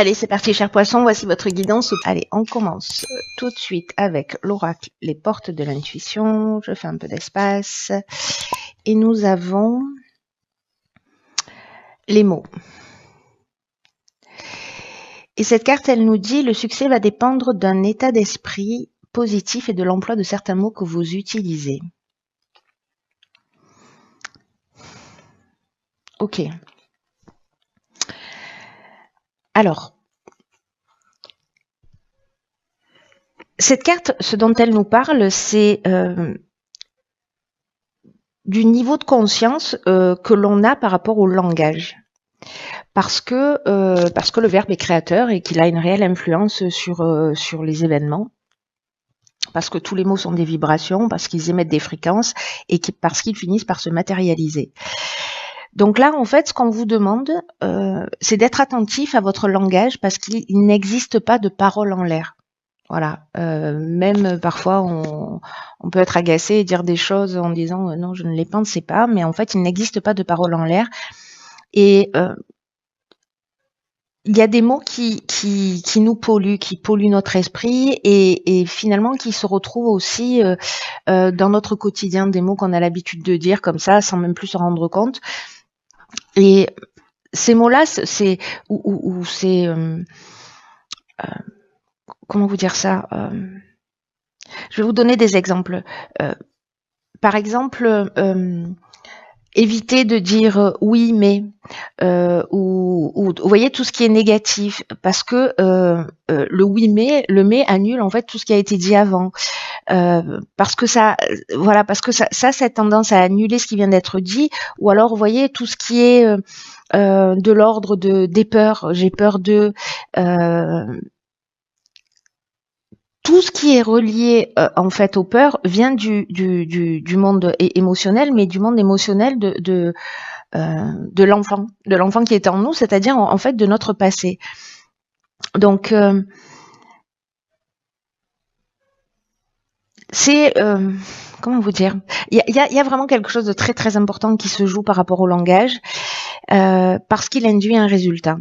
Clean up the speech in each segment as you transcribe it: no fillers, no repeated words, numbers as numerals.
Allez, c'est parti, chers poissons, voici votre guidance. Allez, on commence tout de suite avec l'oracle, les portes de l'intuition. Je fais un peu d'espace. Et nous avons les mots. Et cette carte, elle nous dit, le succès va dépendre d'un état d'esprit positif et de l'emploi de certains mots que vous utilisez. Ok. Alors, cette carte, ce dont elle nous parle, c'est du niveau de conscience que l'on a par rapport au langage. Parce que le verbe est créateur et qu'il a une réelle influence sur les événements. Parce que tous les mots sont des vibrations, parce qu'ils émettent des fréquences et parce qu'ils finissent par se matérialiser. Donc là, en fait, ce qu'on vous demande, c'est d'être attentif à votre langage parce qu'il n'existe pas de parole en l'air. Voilà. Même parfois, on peut être agacé et dire des choses en disant non, je ne les pensais pas, mais en fait, il n'existe pas de parole en l'air. Et il y a des mots qui nous polluent, qui polluent notre esprit et finalement qui se retrouvent aussi dans notre quotidien, des mots qu'on a l'habitude de dire comme ça, sans même plus se rendre compte. Et ces mots-là, c'est comment vous dire ça je vais vous donner des exemples. Par exemple, évitez de dire oui mais ou vous voyez tout ce qui est négatif parce que le oui mais annule en fait tout ce qui a été dit avant parce que ça a tendance à annuler ce qui vient d'être dit ou alors vous voyez tout ce qui est de l'ordre des peurs, j'ai peur de tout ce qui est relié en fait aux peurs vient du monde émotionnel, mais du monde émotionnel de l'enfant qui est en nous, c'est-à-dire en fait de notre passé. Donc c'est comment vous dire, il y a vraiment quelque chose de très très important qui se joue par rapport au langage parce qu'il induit un résultat.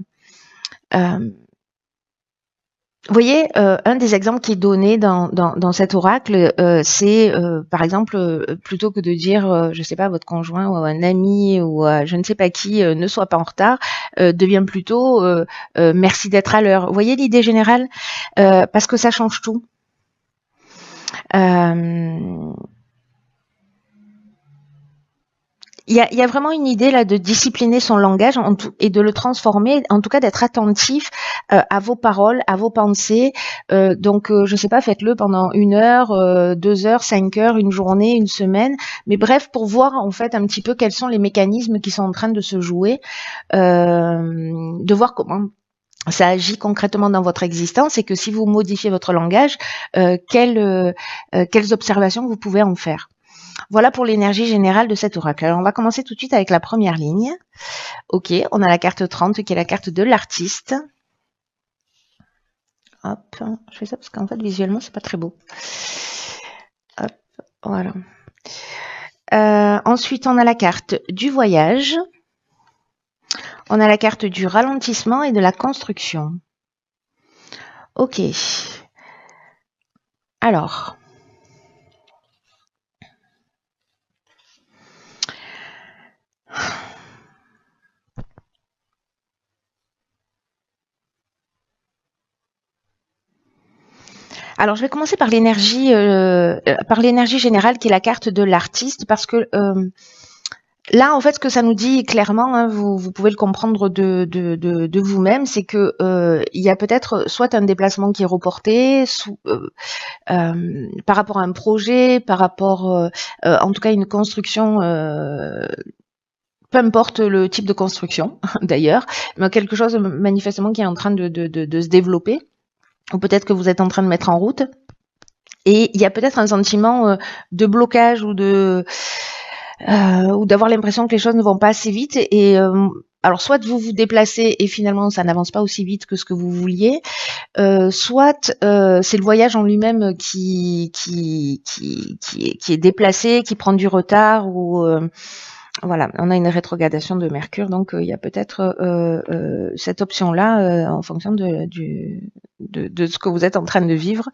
Vous voyez, un des exemples qui est donné dans cet oracle, c'est par exemple, plutôt que de dire, je sais pas, votre conjoint ou un ami ou je ne sais pas qui, ne soit pas en retard, devient plutôt merci d'être à l'heure. Vous voyez l'idée générale, parce que ça change tout. Il y a vraiment une idée là de discipliner son langage et de le transformer, en tout cas d'être attentif à vos paroles, à vos pensées. Donc, je sais pas, faites-le pendant 1 heure, 2 heures, 5 heures, une journée, une semaine. Mais bref, pour voir en fait un petit peu quels sont les mécanismes qui sont en train de se jouer, de voir comment ça agit concrètement dans votre existence et que si vous modifiez votre langage, quelles observations vous pouvez en faire. Voilà pour l'énergie générale de cet oracle. Alors, on va commencer tout de suite avec la première ligne. Ok, on a la carte 30 qui est la carte de l'artiste. Hop, je fais ça parce qu'en fait, visuellement, c'est pas très beau. Hop, voilà. Ensuite, on a la carte du voyage. On a la carte du ralentissement et de la construction. Ok. Alors... Alors, je vais commencer par l'énergie générale qui est la carte de l'artiste parce que là, en fait, ce que ça nous dit clairement, hein, vous pouvez le comprendre de vous-même, c'est que il y a peut-être soit un déplacement qui est reporté, par rapport à un projet, par rapport, en tout cas, une construction. Peu importe le type de construction, d'ailleurs, mais quelque chose manifestement qui est en train de se développer. Ou peut-être que vous êtes en train de mettre en route. Et il y a peut-être un sentiment de blocage ou d'avoir l'impression que les choses ne vont pas assez vite. Et alors, soit vous vous déplacez et finalement ça n'avance pas aussi vite que ce que vous vouliez, soit c'est le voyage en lui-même qui est déplacé, qui prend du retard ou Voilà, on a une rétrogradation de Mercure, donc il y a peut-être cette option-là en fonction de ce que vous êtes en train de vivre.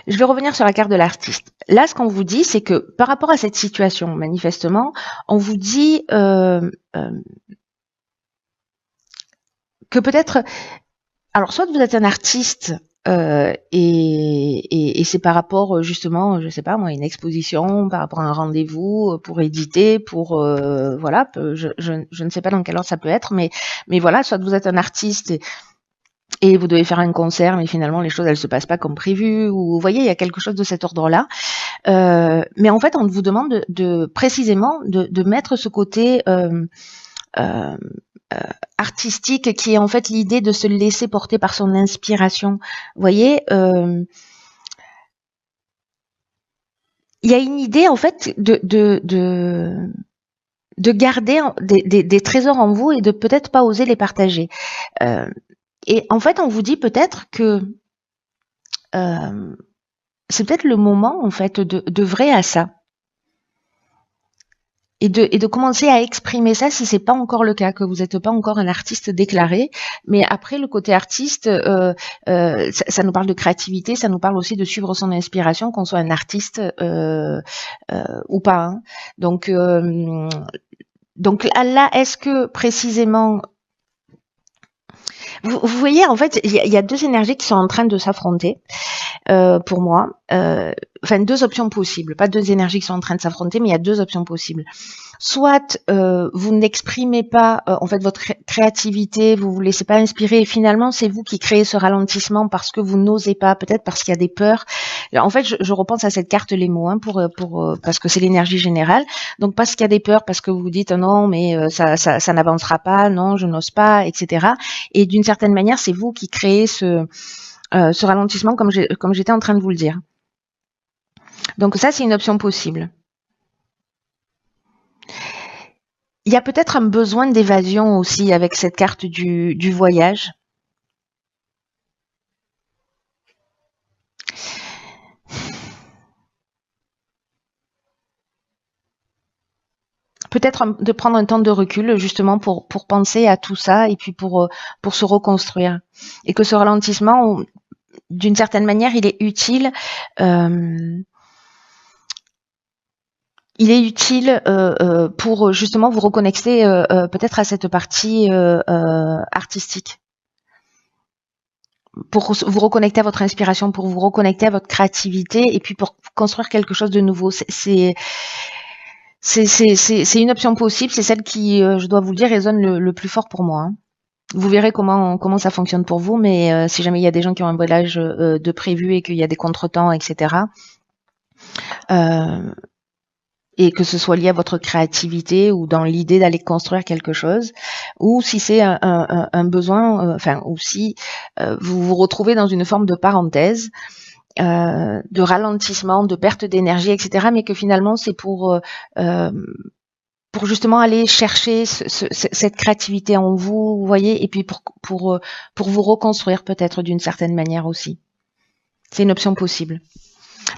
Je vais revenir sur la carte de l'artiste. Là, ce qu'on vous dit, c'est que par rapport à cette situation, manifestement, on vous dit que peut-être... Alors, soit vous êtes un artiste et c'est par rapport justement, je sais pas moi, une exposition, par rapport à un rendez-vous pour éditer, pour voilà, je ne sais pas dans quel ordre ça peut être, mais voilà, soit vous êtes un artiste et vous devez faire un concert, mais finalement les choses elles se passent pas comme prévu, ou vous voyez, il y a quelque chose de cet ordre-là. Mais en fait, on vous demande de précisément de mettre ce côté artistique qui est en fait l'idée de se laisser porter par son inspiration. Vous voyez, il y a une idée en fait de garder des trésors en vous et de peut-être pas oser les partager. Et en fait, on vous dit peut-être que c'est peut-être le moment en fait de vrai à ça. Et de commencer à exprimer ça si c'est pas encore le cas, que vous n'êtes pas encore un artiste déclaré. Mais après, le côté artiste, ça nous parle de créativité, ça nous parle aussi de suivre son inspiration, qu'on soit un artiste ou pas. Hein. Donc là, est-ce que précisément vous voyez, en fait, il y a deux énergies qui sont en train de s'affronter pour moi. Enfin, deux options possibles. Pas deux énergies qui sont en train de s'affronter, mais il y a deux options possibles. Soit vous n'exprimez pas en fait votre créativité, vous vous laissez pas inspirer et finalement c'est vous qui créez ce ralentissement parce que vous n'osez pas, peut-être parce qu'il y a des peurs. En fait, je repense à cette carte les mots hein, parce que c'est l'énergie générale. Donc parce qu'il y a des peurs, parce que vous vous dites non mais ça n'avancera pas, non je n'ose pas, etc. Et d'une certaine manière c'est vous qui créez ce ralentissement comme j'étais en train de vous le dire. Donc ça c'est une option possible. Il y a peut-être un besoin d'évasion aussi avec cette carte du voyage. Peut-être de prendre un temps de recul justement pour penser à tout ça et puis pour se reconstruire. Et que ce ralentissement, d'une certaine manière, il est utile. Il est utile pour justement vous reconnecter peut-être à cette partie artistique. Pour vous reconnecter à votre inspiration, pour vous reconnecter à votre créativité et puis pour construire quelque chose de nouveau. C'est une option possible, c'est celle qui, je dois vous le dire, résonne le plus fort pour moi. Hein. Vous verrez comment ça fonctionne pour vous, mais si jamais il y a des gens qui ont un voyage de prévu et qu'il y a des contretemps, etc., et que ce soit lié à votre créativité ou dans l'idée d'aller construire quelque chose, ou si c'est un besoin, ou si vous vous retrouvez dans une forme de parenthèse, de ralentissement, de perte d'énergie, etc., mais que finalement c'est pour justement aller chercher cette créativité en vous, vous voyez, et puis pour vous reconstruire peut-être d'une certaine manière aussi. C'est une option possible.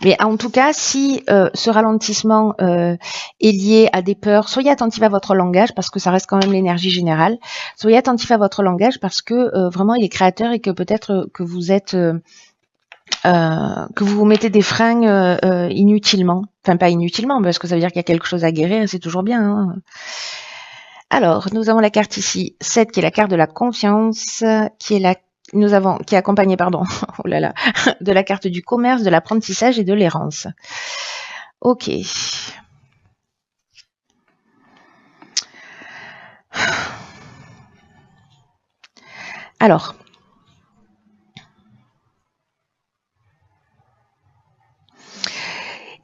Mais en tout cas, si ce ralentissement est lié à des peurs, soyez attentif à votre langage parce que ça reste quand même l'énergie générale. Soyez attentif à votre langage parce que vraiment il est créateur et que peut-être que vous êtes que vous vous mettez des freins inutilement. Enfin pas inutilement parce que ça veut dire qu'il y a quelque chose à guérir, c'est toujours bien. Hein. Alors, nous avons la carte ici, 7 qui est la carte de la confiance, qui est accompagnée, oh là là, de la carte du commerce, de l'apprentissage et de l'errance. Ok. Alors,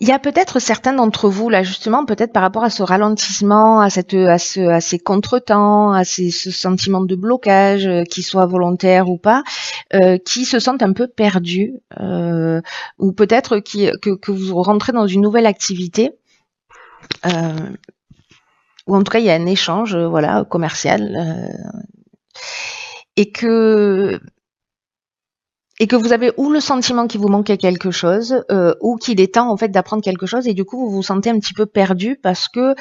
il y a peut-être certains d'entre vous, là, justement, peut-être par rapport à ce ralentissement, à ces contretemps, à ce sentiment de blocage, qu'il soit volontaire ou pas, qui se sentent un peu perdus, ou peut-être que vous rentrez dans une nouvelle activité, ou en tout cas, il y a un échange, voilà, commercial, et que et que vous avez ou le sentiment qu'il vous manquait quelque chose, ou qu'il est temps en fait d'apprendre quelque chose, et du coup vous vous sentez un petit peu perdu parce que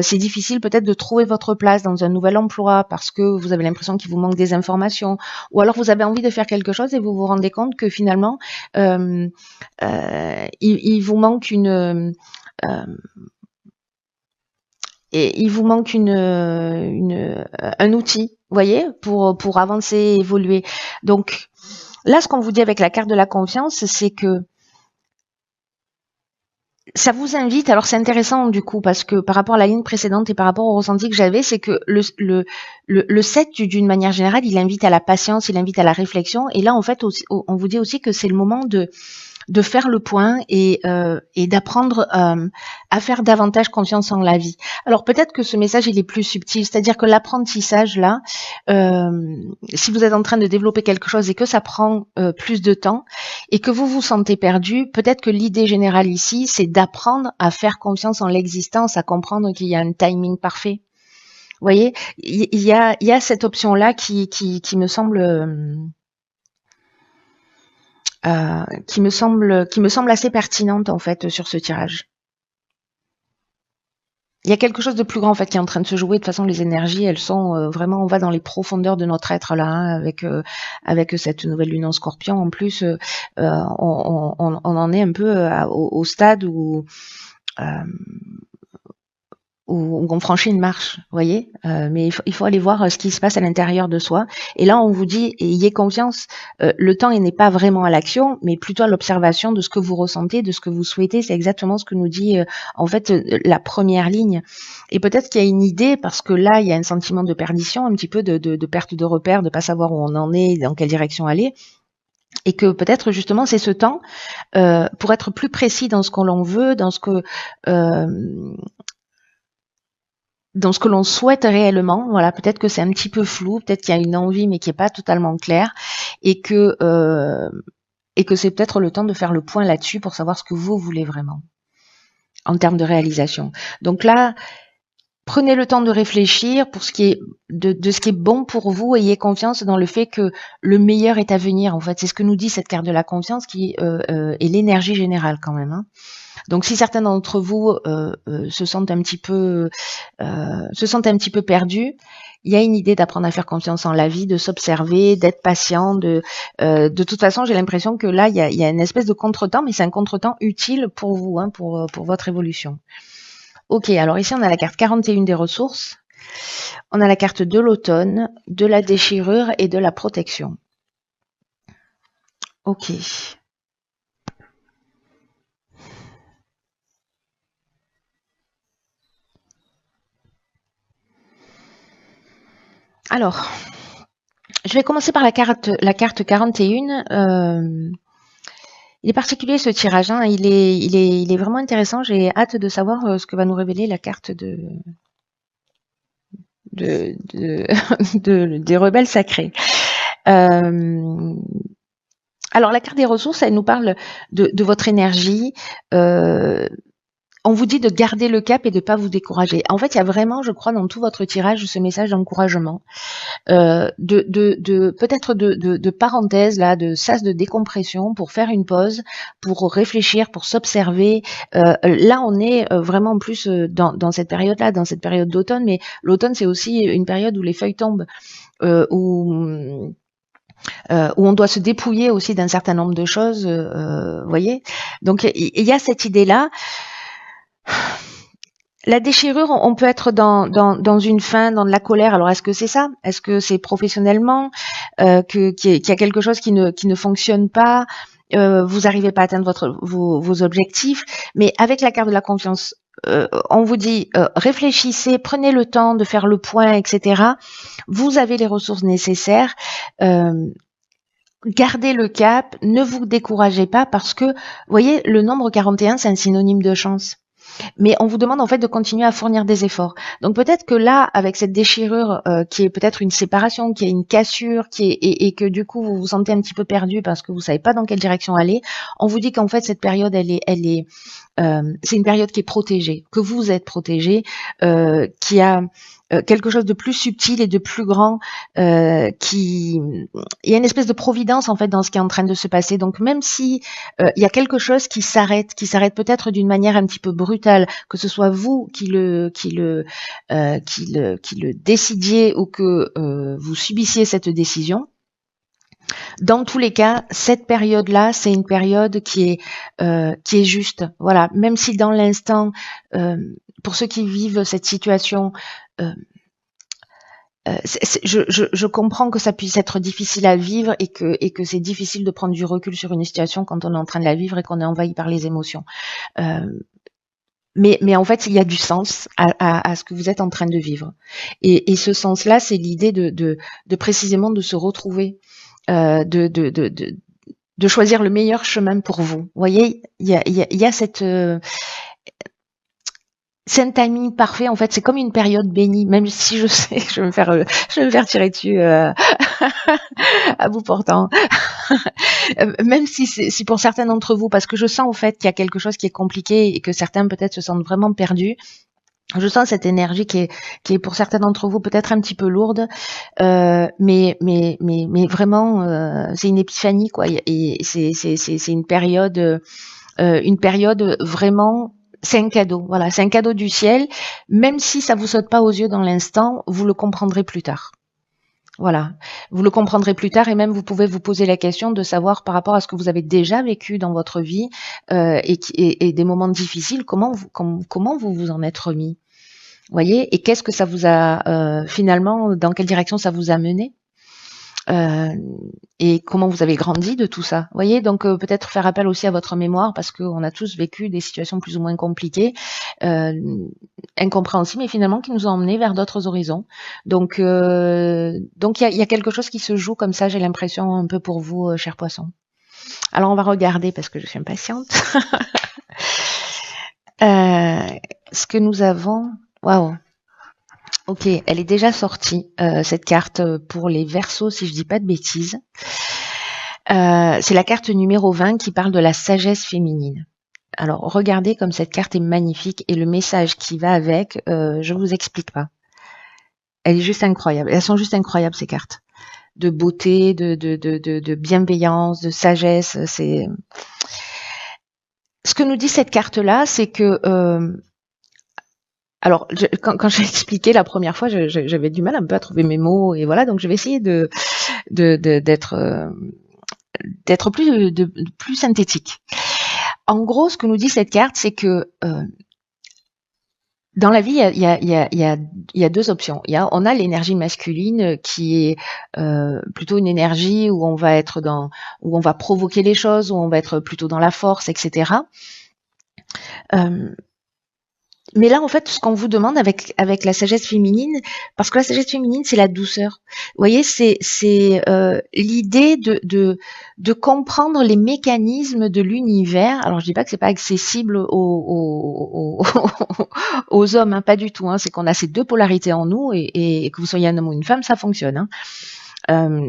c'est difficile peut-être de trouver votre place dans un nouvel emploi, parce que vous avez l'impression qu'il vous manque des informations, ou alors vous avez envie de faire quelque chose et vous vous rendez compte que finalement il vous manque un outil, vous voyez, pour avancer, évoluer. Donc là, ce qu'on vous dit avec la carte de la confiance, c'est que ça vous invite, alors c'est intéressant du coup, parce que par rapport à la ligne précédente et par rapport au ressenti que j'avais, c'est que le 7, d'une manière générale, il invite à la patience, il invite à la réflexion, et là en fait, on vous dit aussi que c'est le moment de faire le point et d'apprendre à faire davantage confiance en la vie. Alors peut-être que ce message il est plus subtil, c'est-à-dire que l'apprentissage là, si vous êtes en train de développer quelque chose et que ça prend plus de temps et que vous vous sentez perdu, peut-être que l'idée générale ici c'est d'apprendre à faire confiance en l'existence, à comprendre qu'il y a un timing parfait. Vous voyez, il y a cette option là qui me semble qui me semble assez pertinente en fait sur ce tirage. Il y a quelque chose de plus grand en fait qui est en train de se jouer. De toute façon, les énergies, elles sont vraiment, on va dans les profondeurs de notre être là, hein, avec cette nouvelle lune en Scorpion. En plus, on en est un peu au stade où on franchit une marche, vous voyez, mais il faut aller voir ce qui se passe à l'intérieur de soi. Et là, on vous dit, ayez confiance, le temps il n'est pas vraiment à l'action, mais plutôt à l'observation de ce que vous ressentez, de ce que vous souhaitez. C'est exactement ce que nous dit en fait la première ligne. Et peut-être qu'il y a une idée, parce que là, il y a un sentiment de perdition, un petit peu de perte de repère, de pas savoir où on en est, dans quelle direction aller. Et que peut-être justement c'est ce temps pour être plus précis dans ce qu'on l'on veut, dans ce que l'on souhaite réellement. Voilà, peut-être que c'est un petit peu flou, peut-être qu'il y a une envie mais qui est pas totalement claire, et que c'est peut-être le temps de faire le point là-dessus pour savoir ce que vous voulez vraiment en termes de réalisation. Donc là, prenez le temps de réfléchir pour ce qui est de ce qui est bon pour vous. Ayez confiance dans le fait que le meilleur est à venir. En fait, c'est ce que nous dit cette carte de la confiance qui est l'énergie générale quand même, hein. Donc, si certains d'entre vous se sentent un petit peu perdus, il y a une idée d'apprendre à faire confiance en la vie, de s'observer, d'être patient. De toute façon, j'ai l'impression que là, il y a une espèce de contretemps, mais c'est un contretemps utile pour vous, hein, pour votre évolution. Ok, alors ici, on a la carte 41 des ressources. On a la carte de l'automne, de la déchirure et de la protection. Ok. Alors, je vais commencer par la carte 41. Il est particulier ce tirage, hein. Il est vraiment intéressant. J'ai hâte de savoir ce que va nous révéler la carte des rebelles sacrés. Alors la carte des ressources, elle nous parle de votre énergie. On vous dit de garder le cap et de pas vous décourager. En fait, il y a vraiment, je crois, dans tout votre tirage, ce message d'encouragement, peut-être de parenthèse là, de sas de décompression pour faire une pause, pour réfléchir, pour s'observer. Là, on est vraiment en plus dans cette période-là, dans cette période d'automne, mais l'automne c'est aussi une période où les feuilles tombent, où on doit se dépouiller aussi d'un certain nombre de choses, voyez. Donc il y a cette idée-là. La déchirure, on peut être dans une faim, dans de la colère. Alors, est-ce que c'est ça? Est-ce que c'est professionnellement qu'il y a quelque chose qui ne fonctionne pas? Vous n'arrivez pas à atteindre vos objectifs? Mais avec la carte de la confiance, on vous dit réfléchissez, prenez le temps de faire le point, etc. Vous avez les ressources nécessaires. Gardez le cap, ne vous découragez pas parce que, vous voyez, le nombre 41, c'est un synonyme de chance. Mais on vous demande en fait de continuer à fournir des efforts. Donc peut-être que là, avec cette déchirure qui est peut-être une séparation, qui est une cassure, et que du coup vous vous sentez un petit peu perdu parce que vous savez pas dans quelle direction aller, on vous dit qu'en fait cette période elle est c'est une période qui est protégée, que vous êtes protégé, qui a quelque chose de plus subtil et de plus grand, il y a une espèce de providence en fait dans ce qui est en train de se passer. Donc même si il y a quelque chose qui s'arrête peut-être d'une manière un petit peu brutale, que ce soit vous qui le décidiez ou que vous subissiez cette décision. Dans tous les cas, cette période-là, c'est une période qui est juste. Voilà, même si dans l'instant, pour ceux qui vivent cette situation, je comprends que ça puisse être difficile à vivre et que c'est difficile de prendre du recul sur une situation quand on est en train de la vivre et qu'on est envahi par les émotions. Mais en fait, il y a du sens à ce que vous êtes en train de vivre. Et ce sens-là, c'est l'idée de précisément de se retrouver, de choisir le meilleur chemin pour vous. Vous voyez, il y a cette c'est un timing parfait. En fait, c'est comme une période bénie, même si je sais que je vais me faire tirer dessus à bout portant. Même si pour certains d'entre vous, parce que je sens en fait qu'il y a quelque chose qui est compliqué et que certains peut-être se sentent vraiment perdus. Je sens cette énergie qui est pour certains d'entre vous peut-être un petit peu lourde, mais vraiment c'est une épiphanie quoi. Et c'est une période vraiment. C'est un cadeau, voilà, c'est un cadeau du ciel. Même si ça vous saute pas aux yeux dans l'instant, vous le comprendrez plus tard. Voilà, vous le comprendrez plus tard et même vous pouvez vous poser la question de savoir par rapport à ce que vous avez déjà vécu dans votre vie et des moments difficiles, comment vous vous en êtes remis. Voyez, et qu'est-ce que ça vous a finalement, dans quelle direction ça vous a mené et comment vous avez grandi de tout ça. Voyez, donc peut-être faire appel aussi à votre mémoire parce qu'on a tous vécu des situations plus ou moins compliquées, incompréhensibles, mais finalement qui nous ont emmenés vers d'autres horizons. Donc il y a quelque chose qui se joue comme ça, j'ai l'impression un peu pour vous, chers poissons. Alors on va regarder parce que je suis impatiente. Ce que nous avons, waouh. Ok, elle est déjà sortie, cette carte pour les Verseaux, si je dis pas de bêtises. C'est la carte numéro 20 qui parle de la sagesse féminine. Alors, regardez comme cette carte est magnifique et le message qui va avec, je vous explique pas. Elle est juste incroyable. Elles sont juste incroyables, ces cartes. De beauté, de bienveillance, de sagesse. C'est ce que nous dit cette carte-là, c'est que alors, quand j'ai expliqué la première fois, j'avais du mal un peu à trouver mes mots et voilà, donc je vais essayer d'être plus synthétique. En gros, ce que nous dit cette carte, c'est que dans la vie, il y a deux options. On a l'énergie masculine qui est plutôt une énergie où on va provoquer les choses, où on va être plutôt dans la force, etc. Mais là, en fait, ce qu'on vous demande avec la sagesse féminine, parce que la sagesse féminine, c'est la douceur. Vous voyez, c'est l'idée de comprendre les mécanismes de l'univers. Alors, je dis pas que c'est pas accessible aux hommes, hein, pas du tout. Hein. C'est qu'on a ces deux polarités en nous et que vous soyez un homme ou une femme, ça fonctionne. Hein.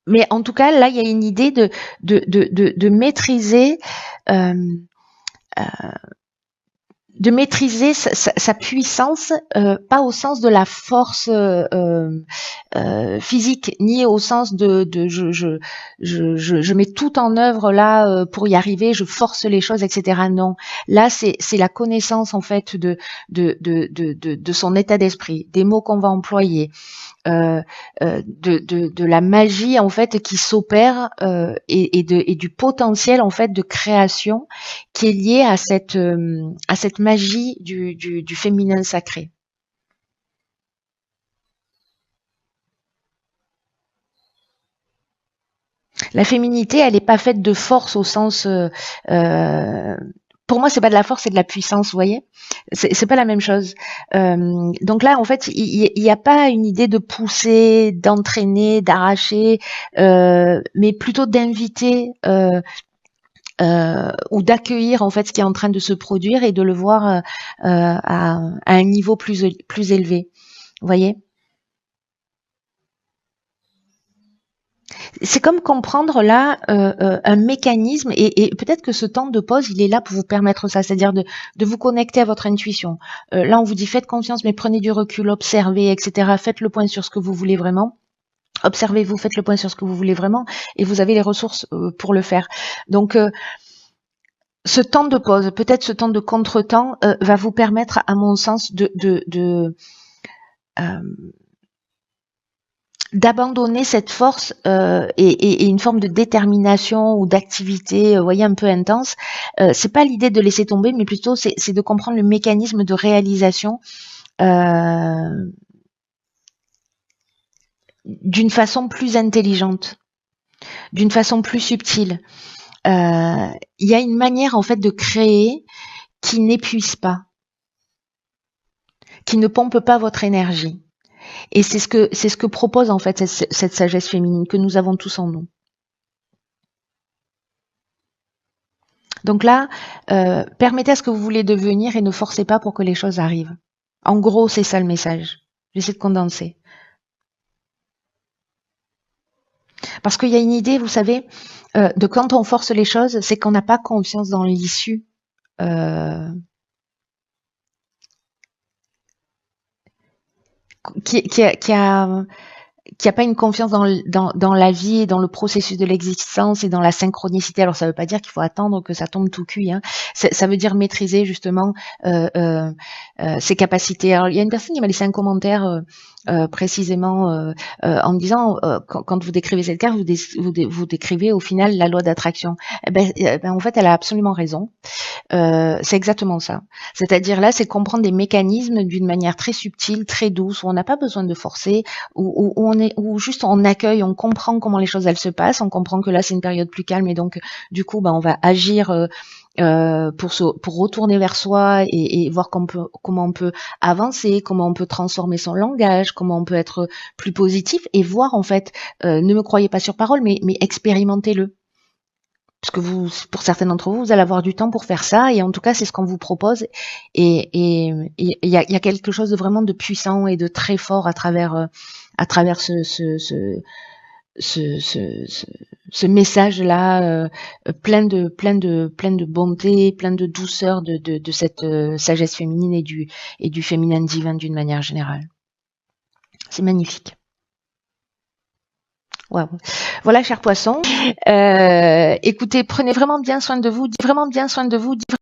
Mais en tout cas, là, il y a une idée de maîtriser. De maîtriser sa puissance, pas au sens de la force physique, ni au sens de je mets tout en œuvre là pour y arriver, je force les choses, etc. Non, là c'est la connaissance en fait de son état d'esprit, des mots qu'on va employer. De la magie en fait qui s'opère et du potentiel en fait de création qui est lié à cette magie du féminin sacré. La féminité, elle n'est pas faite de force au sens pour moi, c'est pas de la force, c'est de la puissance, vous voyez. C'est pas la même chose. Donc là, en fait, il n'y a pas une idée de pousser, d'entraîner, d'arracher, mais plutôt d'inviter ou d'accueillir en fait ce qui est en train de se produire et de le voir à un niveau plus élevé. Vous voyez. c'est comme comprendre là un mécanisme et peut-être que ce temps de pause, il est là pour vous permettre ça, c'est-à-dire de vous connecter à votre intuition. Là, on vous dit faites confiance, mais prenez du recul, observez, etc. Faites le point sur ce que vous voulez vraiment. Observez-vous, faites le point sur ce que vous voulez vraiment, et vous avez les ressources pour le faire. Donc, ce temps de pause, peut-être ce temps de contretemps, va vous permettre, à mon sens, d'abandonner cette force et une forme de détermination ou d'activité, vous voyez, un peu intense. C'est pas l'idée de laisser tomber, mais plutôt c'est de comprendre le mécanisme de réalisation d'une façon plus intelligente, d'une façon plus subtile. Il y a une manière en fait de créer qui n'épuise pas, qui ne pompe pas votre énergie. Et c'est ce que propose en fait cette sagesse féminine que nous avons tous en nous. Donc là, permettez à ce que vous voulez devenir et ne forcez pas pour que les choses arrivent. En gros, c'est ça le message. J'essaie de condenser. Parce qu'il y a une idée, vous savez, de quand on force les choses, c'est qu'on n'a pas confiance dans l'issue. Qui a pas une confiance dans la vie et dans le processus de l'existence et dans la synchronicité. Alors ça veut pas dire qu'il faut attendre que ça tombe tout cuit, hein. Ça veut dire maîtriser justement ses capacités. Alors il y a une personne qui m'a laissé un commentaire précisément en me disant quand vous décrivez cette carte, vous décrivez au final la loi d'attraction. En fait, elle a absolument raison. C'est exactement ça. C'est-à-dire là, c'est comprendre des mécanismes d'une manière très subtile, très douce, où on n'a pas besoin de forcer, où juste on accueille, on comprend comment les choses elles se passent, on comprend que là c'est une période plus calme et donc du coup on va agir pour retourner vers soi et voir comment on peut avancer, comment on peut transformer son langage, comment on peut être plus positif et voir en fait, ne me croyez pas sur parole, mais expérimentez-le. Parce que pour certains d'entre vous, vous allez avoir du temps pour faire ça, et en tout cas, c'est ce qu'on vous propose. Et il y a quelque chose de vraiment de puissant et de très fort à travers ce message-là, plein de bonté, plein de douceur de cette sagesse féminine et du féminin divin d'une manière générale. C'est magnifique. Wow. Voilà, chers poissons. Écoutez, prenez vraiment bien soin de vous,